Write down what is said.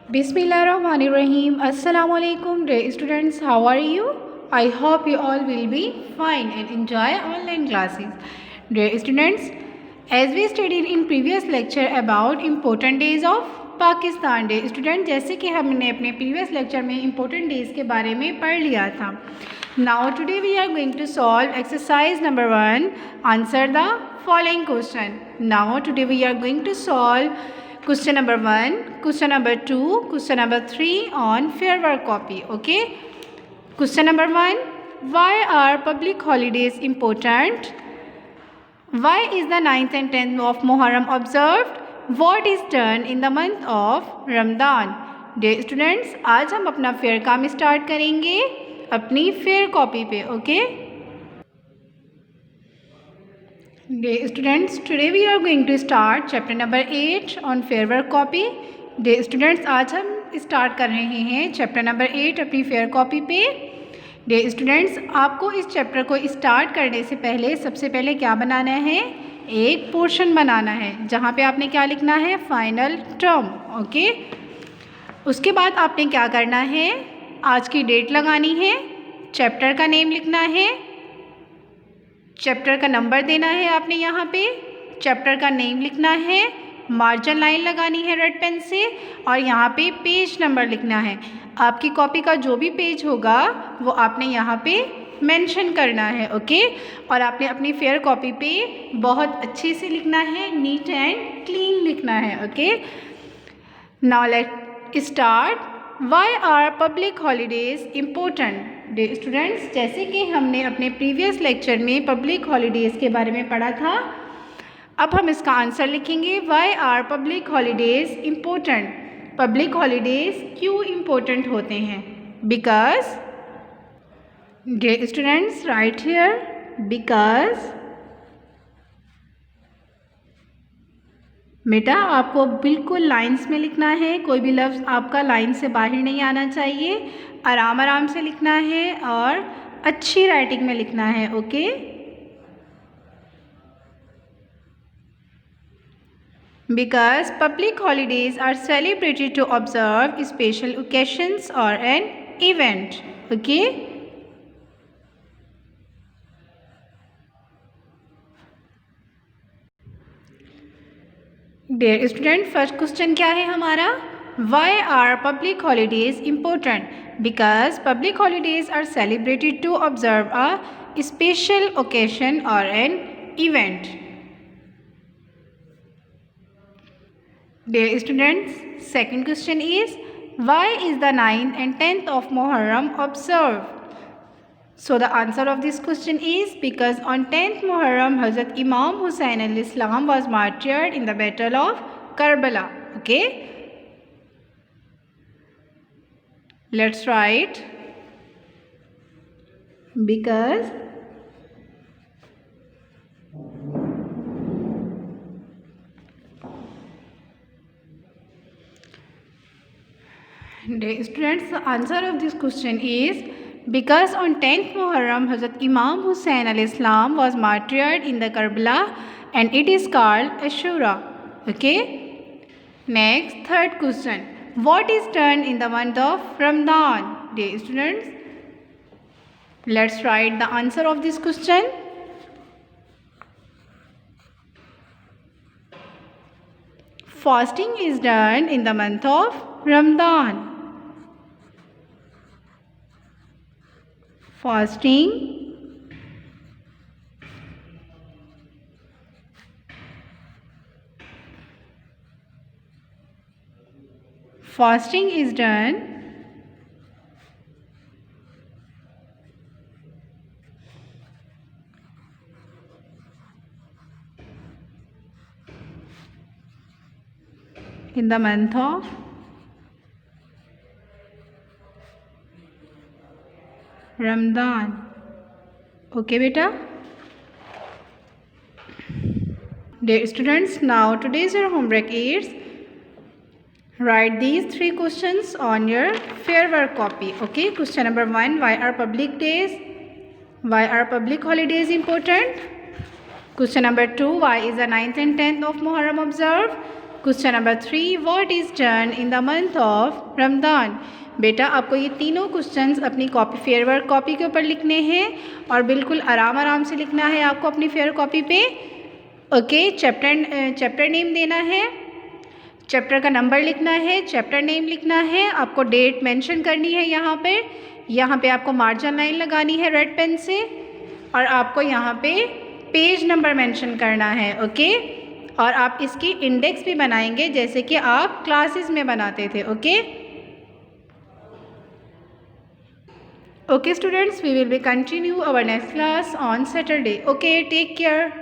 Bismillahirrahmanirrahim. Assalamu alaikum, dear students. How are you? I hope you all will be fine and enjoy online classes. Dear students, as we studied in previous lecture about important days of Pakistan Day. Student, जैसे कि हमने अपने previous lecture में important days के बारे में पढ़ लिया था. Now today we are going to solve exercise number 1. Answer the following question. Now today we are going to solve question number 1, question number 2, question number 3 on fair work copy. Okay. Question number 1. Why are public holidays important? Why is the 9th and 10th of Muharram observed? What is done in the month of Ramadan? Dear students, आज हम अपना fair काम start करेंगे अपनी fair copy पे. Okay. Dear students, today we are going to start chapter number 8 on fair work copy. Dear students, आज हम start कर रहे हैं चैप्टर नंबर 8 अपनी फेयर कॉपी पे. Dear students, आपको इस चैप्टर को स्टार्ट करने से पहले सबसे पहले क्या बनाना है? एक पोर्शन बनाना है जहाँ पे आपने क्या लिखना है? Final term. ओके. उसके बाद आपने क्या करना है? आज की डेट लगानी है, चैप्टर का नेम लिखना है, चैप्टर का नंबर देना है आपने यहाँ पे, चैप्टर का नेम लिखना है, मार्जिन लाइन लगानी है रेड पेन से और यहाँ पे पेज नंबर लिखना है. आपकी कॉपी का जो भी पेज होगा वो आपने यहाँ पे मेंशन करना है. ओके. और आपने अपनी फेयर कॉपी पे बहुत अच्छे से लिखना है, नीट एंड क्लीन लिखना है. Okay. Now let start. Why are public holidays important? Dear students, जैसे कि हमने अपने प्रीवियस लेक्चर में पब्लिक हॉलीडेज़ के बारे में पढ़ा था, अब हम इसका आंसर लिखेंगे. Why are public holidays important? Public holidays क्यों इम्पोर्टेंट होते हैं? Because, dear students right here, because. बेटा आपको बिल्कुल लाइंस में लिखना है, कोई भी लफ्ज़ आपका लाइन से बाहर नहीं आना चाहिए, आराम आराम से लिखना है और अच्छी राइटिंग में लिखना है. Okay. Because public holidays are celebrated to observe special occasions और an event. Okay. Dear student, first question क्या है हमारा? Why are public holidays important? Because public holidays are celebrated to observe a special occasion और an event. Dear students, second question is why is the 9th and 10th of Muharram observed? So the answer of this question is because on 10th Muharram, Hazrat Imam Hussain al-Islam was martyred in the battle of Karbala. Okay. Let's write because students, the answer of this question is because on 10th Muharram, Hazrat Imam Hussain al-Islam was martyred in the Karbala and it is called Ashura. Okay. Next, third question. What is done in the month of Ramadan? Dear students, let's write the answer of this question. Fasting is done in the month of Ramadan. Fasting is done in the month of Ramadan. Okay beta. Dear students, now today's your homework is write these 3 questions on your fair work copy. Okay. Question number 1, why are public holidays important? Question number 2, why is the 9th and 10th of Muharram observed? Question number 3, what is done in the month of Ramzan. बेटा आपको ये तीनों questions अपनी copy fair work copy के ऊपर लिखने हैं और बिल्कुल आराम आराम से लिखना है आपको अपनी फेयर कॉपी पे। ओके, चैप्टर नेम देना है, चैप्टर का नंबर लिखना है, चैप्टर नेम लिखना है, आपको डेट मेंशन करनी है यहाँ पे आपको मार्जिन लाइन लगानी है रेड पेन से, और आपको यहाँ पे पेज नंबर मेंशन करना है। ओके, और आप इसकी इंडेक्स भी बनाएंगे जैसे कि आप क्लासेस में बनाते थे। Okay okay students, we will be continue our next class on Saturday. Okay, take care.